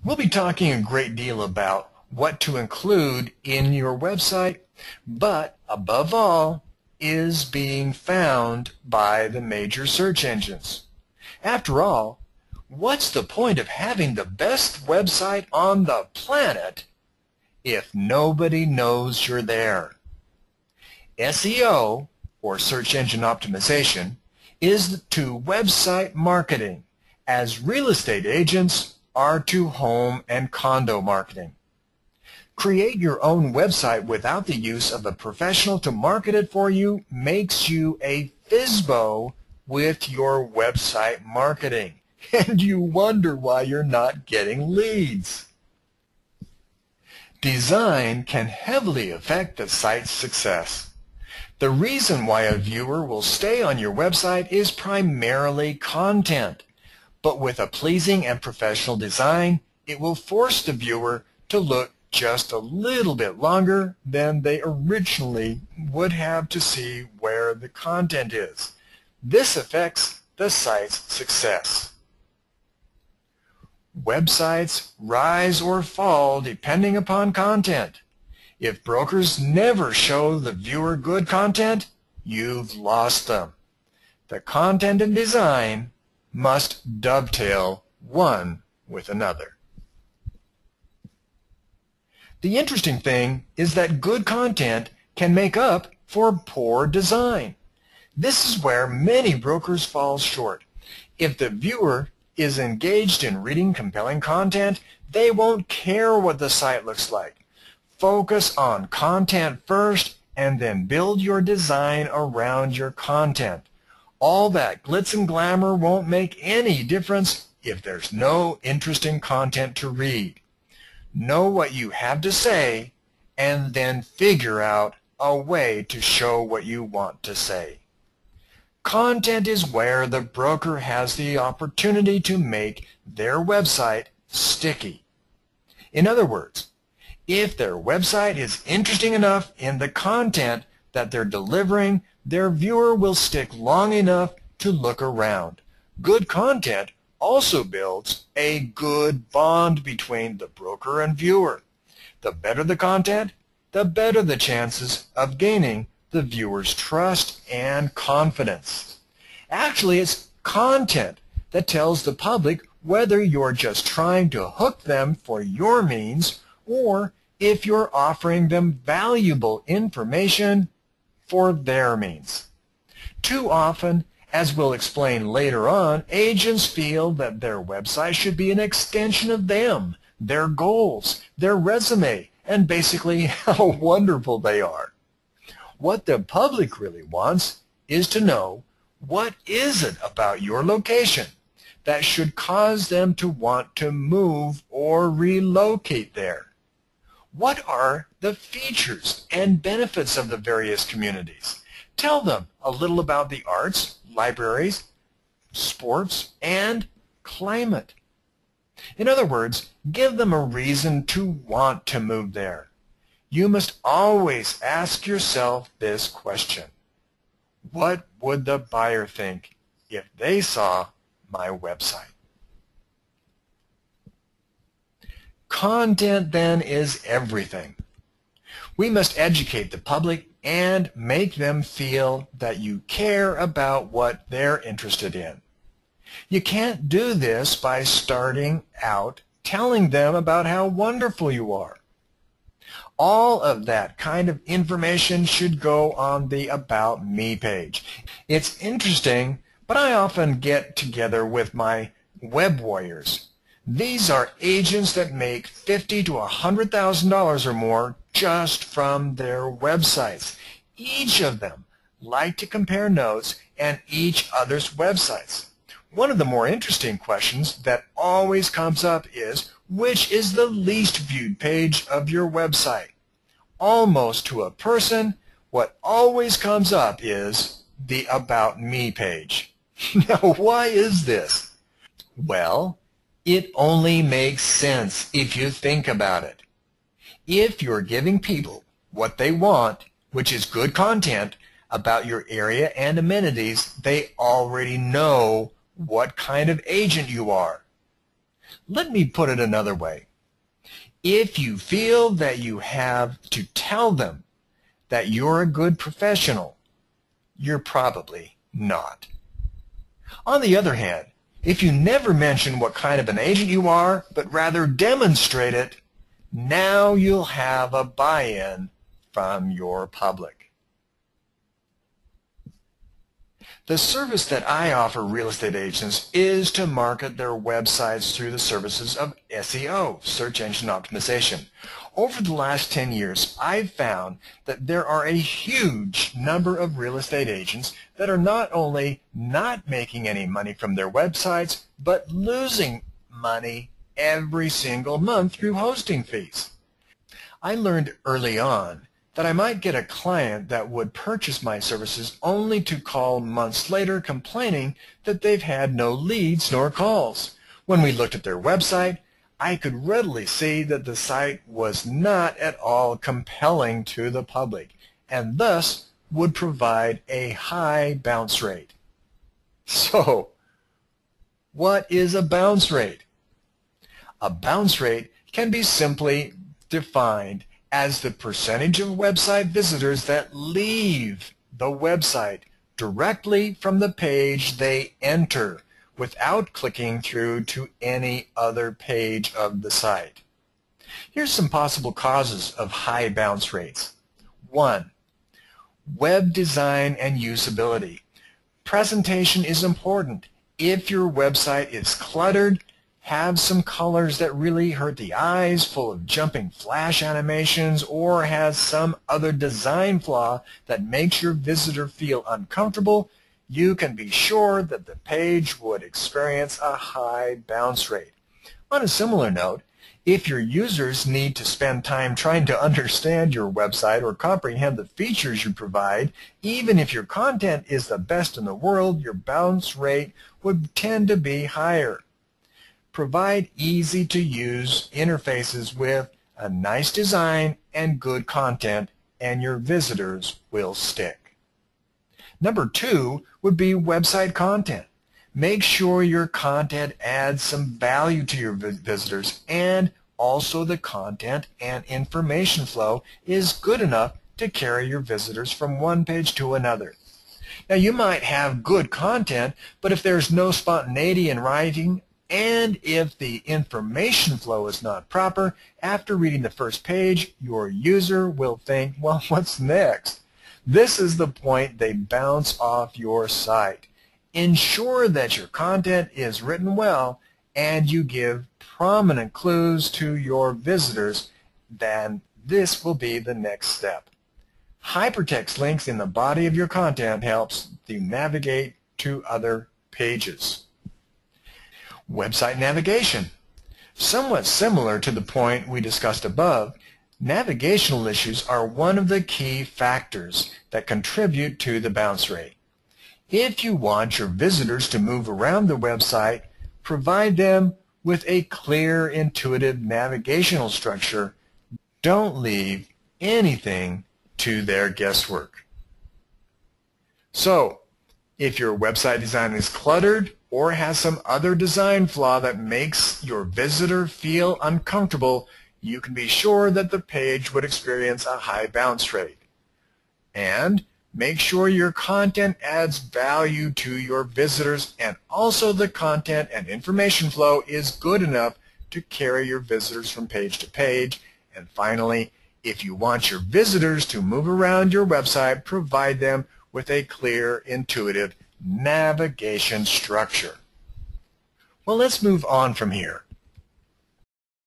We'll be talking a great deal about what to include in your website, but above all, is being found by the major search engines. After all, what's the point of having the best website on the planet if nobody knows you're there? SEO, or search engine optimization, is to website marketing as real estate agents are to home and condo marketing. Create your own website without the use of a professional to market it for you makes you a FISBO with your website marketing, and you wonder why you're not getting leads. Design can heavily affect the site's success. The reason why a viewer will stay on your website is primarily content, but with a pleasing and professional design, it will force the viewer to look just a little bit longer than they originally would have to see where the content is. This affects the site's success. Websites rise or fall depending upon content. If brokers never show the viewer good content, you've lost them. The content and design must dovetail one with another. The interesting thing is that good content can make up for poor design. This is where many brokers fall short. If the viewer is engaged in reading compelling content, they won't care what the site looks like. Focus on content first and then build your design around your content. All that glitz and glamour won't make any difference if there's no interesting content to read. Know what you have to say and then figure out a way to show what you want to say. Content is where the broker has the opportunity to make their website sticky. In other words, if their website is interesting enough in the content that they're delivering, their viewer will stick long enough to look around. Good content also builds a good bond between the broker and viewer. The better the content, the better the chances of gaining the viewer's trust and confidence. Actually, it's content that tells the public whether you're just trying to hook them for your means or if you're offering them valuable information for their means. Too often, as we'll explain later on, agents feel that their website should be an extension of them, their goals, their resume, and basically how wonderful they are. What the public really wants is to know, what is it about your location that should cause them to want to move or relocate there? What are the features and benefits of the various communities? Tell them a little about the arts, libraries, sports, and climate. In other words, give them a reason to want to move there. You must always ask yourself this question: what would the buyer think if they saw my website? Content, then, is everything. We must educate the public and make them feel that you care about what they're interested in. You can't do this by starting out telling them about how wonderful you are. All of that kind of information should go on the About Me page. It's interesting, but I often get together with my web warriors. These are agents that make $50,000 to $100,000 or more just from their websites. Each of them like to compare notes and each other's websites. One of the more interesting questions that always comes up is, which is the least viewed page of your website? Almost to a person, what always comes up is the About Me page. Now, why is this? Well, it only makes sense if you think about it. If you're giving people what they want, which is good content about your area and amenities, they already know what kind of agent you are. Let me put it another way. If you feel that you have to tell them that you're a good professional, you're probably not. On the other hand, if you never mention what kind of an agent you are, but rather demonstrate it, now you'll have a buy-in from your public. The service that I offer real estate agents is to market their websites through the services of SEO, search engine optimization. Over the last 10 years, I've found that there are a huge number of real estate agents that are not only not making any money from their websites, but losing money every single month through hosting fees. I learned early on that I might get a client that would purchase my services only to call months later complaining that they've had no leads nor calls. When we looked at their website, I could readily see that the site was not at all compelling to the public and thus would provide a high bounce rate. So, what is a bounce rate? A bounce rate can be simply defined as the percentage of website visitors that leave the website directly from the page they enter without clicking through to any other page of the site. Here's some possible causes of high bounce rates. 1. Web design and usability. Presentation is important. If your website is cluttered, have some colors that really hurt the eyes, full of jumping flash animations, or has some other design flaw that makes your visitor feel uncomfortable, you can be sure that the page would experience a high bounce rate. On a similar note, if your users need to spend time trying to understand your website or comprehend the features you provide, even if your content is the best in the world, your bounce rate would tend to be higher. Provide easy-to-use interfaces with a nice design and good content, and your visitors will stick. Number 2 would be website content. Make sure your content adds some value to your visitors, and also the content and information flow is good enough to carry your visitors from one page to another. Now, you might have good content, but if there's no spontaneity in writing, and if the information flow is not proper, after reading the first page, your user will think, well, what's next? This is the point they bounce off your site. Ensure that your content is written well and you give prominent clues to your visitors, then this will be the next step. Hypertext links in the body of your content helps you navigate to other pages. Website navigation. Somewhat similar to the point we discussed above, navigational issues are one of the key factors that contribute to the bounce rate. If you want your visitors to move around the website, provide them with a clear, intuitive navigational structure. Don't leave anything to their guesswork. So, if your website design is cluttered or has some other design flaw that makes your visitor feel uncomfortable, you can be sure that the page would experience a high bounce rate. And make sure your content adds value to your visitors, and also the content and information flow is good enough to carry your visitors from page to page. And finally, if you want your visitors to move around your website, provide them with a clear, intuitive navigation structure. Well, let's move on from here.